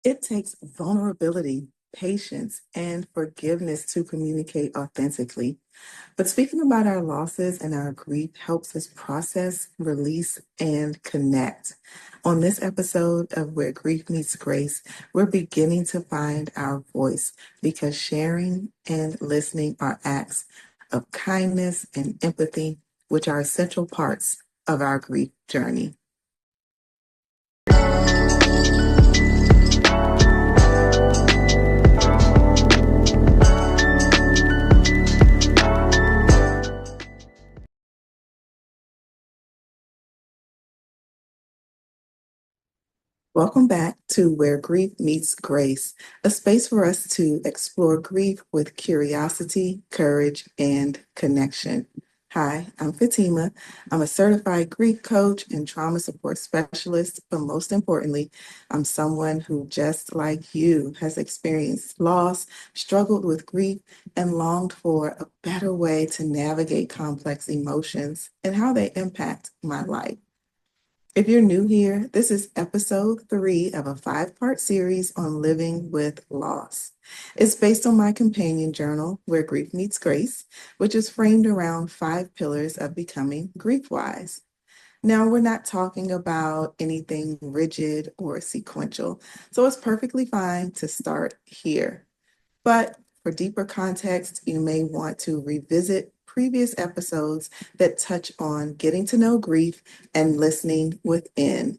It takes vulnerability, patience, and forgiveness to communicate authentically. But speaking about our losses and our grief helps us process, release, and connect. On this episode of Where Grief Meets Grace, we're beginning to find our voice because sharing and listening are acts of kindness and empathy, which are essential parts of our grief journey. Welcome back to Where Grief Meets Grace, a space for us to explore grief with curiosity, courage, and connection. Hi, I'm Fatimah. I'm a certified grief coach and trauma support specialist, but most importantly, I'm someone who, just like you, has experienced loss, struggled with grief, and longed for a better way to navigate complex emotions and how they impact my life. If you're new here, this is episode 3 of a 5-part series on living with loss. It's based on my companion journal, Where Grief Meets Grace, which is framed around 5 pillars of becoming grief-wise. Now, we're not talking about anything rigid or sequential, so it's perfectly fine to start here. But for deeper context, you may want to revisit previous episodes that touch on getting to know grief and listening within.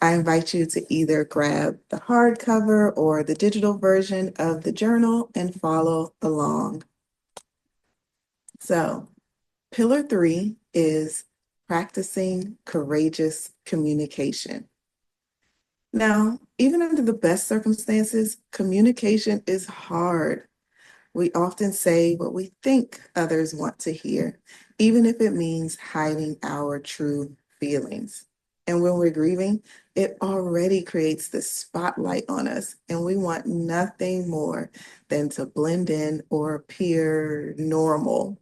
I invite you to either grab the hardcover or the digital version of the journal and follow along. So, pillar 3 is practicing courageous communication. Now, even under the best circumstances, communication is hard. We often say what we think others want to hear, even if it means hiding our true feelings. And when we're grieving, it already creates this spotlight on us, and we want nothing more than to blend in or appear normal.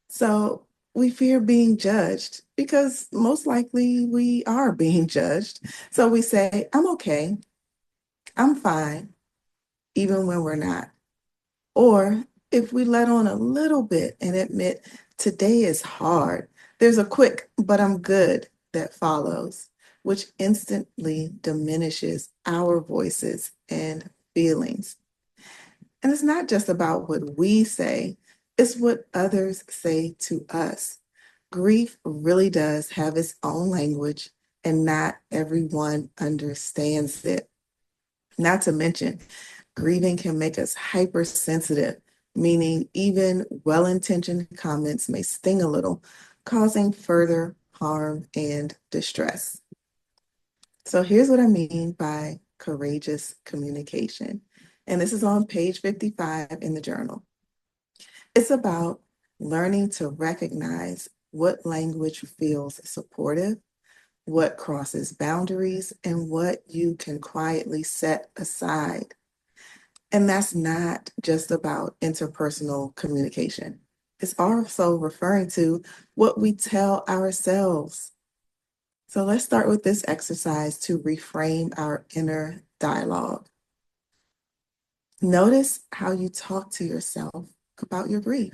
So we fear being judged because most likely we are being judged. So we say, I'm okay, I'm fine, even when we're not. Or if we let on a little bit and admit today is hard, there's a quick, but I'm good that follows, which instantly diminishes our voices and feelings. And it's not just about what we say, it's what others say to us. Grief really does have its own language, and not everyone understands it. Not to mention, grieving can make us hypersensitive, meaning even well-intentioned comments may sting a little, causing further harm and distress. So here's what I mean by courageous communication. And this is on page 55 in the journal. It's about learning to recognize what language feels supportive, what crosses boundaries, and what you can quietly set aside. And that's not just about interpersonal communication. It's also referring to what we tell ourselves. So let's start with this exercise to reframe our inner dialogue. Notice how you talk to yourself about your grief.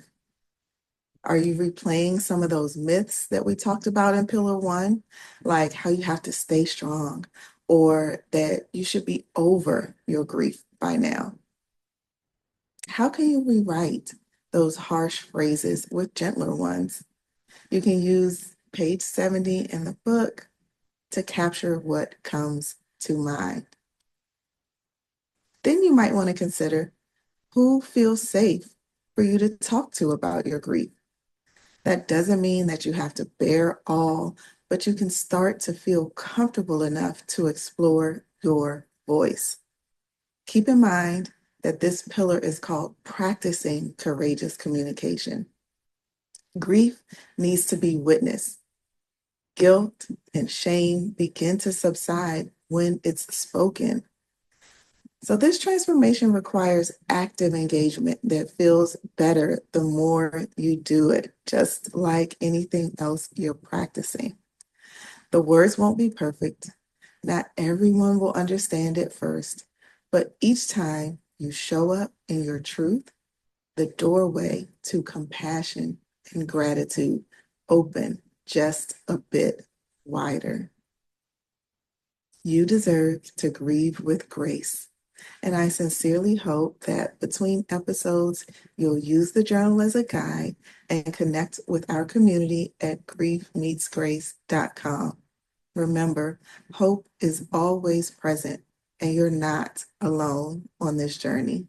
Are you replaying some of those myths that we talked about in Pillar 1, like how you have to stay strong or that you should be over your grief by now? How can you rewrite those harsh phrases with gentler ones? You can use page 70 in the book to capture what comes to mind. Then you might want to consider who feels safe for you to talk to about your grief. That doesn't mean that you have to bear all, but you can start to feel comfortable enough to explore your voice. Keep in mind that this pillar is called practicing courageous communication. Grief needs to be witnessed. Guilt and shame begin to subside when it's spoken. So this transformation requires active engagement that feels better the more you do it, just like anything else you're practicing. The words won't be perfect, Not everyone will understand at first, but each time you show up in your truth, the doorway to compassion and gratitude open just a bit wider. You deserve to grieve with grace. And I sincerely hope that between episodes, you'll use the journal as a guide and connect with our community at griefmeetsgrace.com. Remember, hope is always present, and you're not alone on this journey.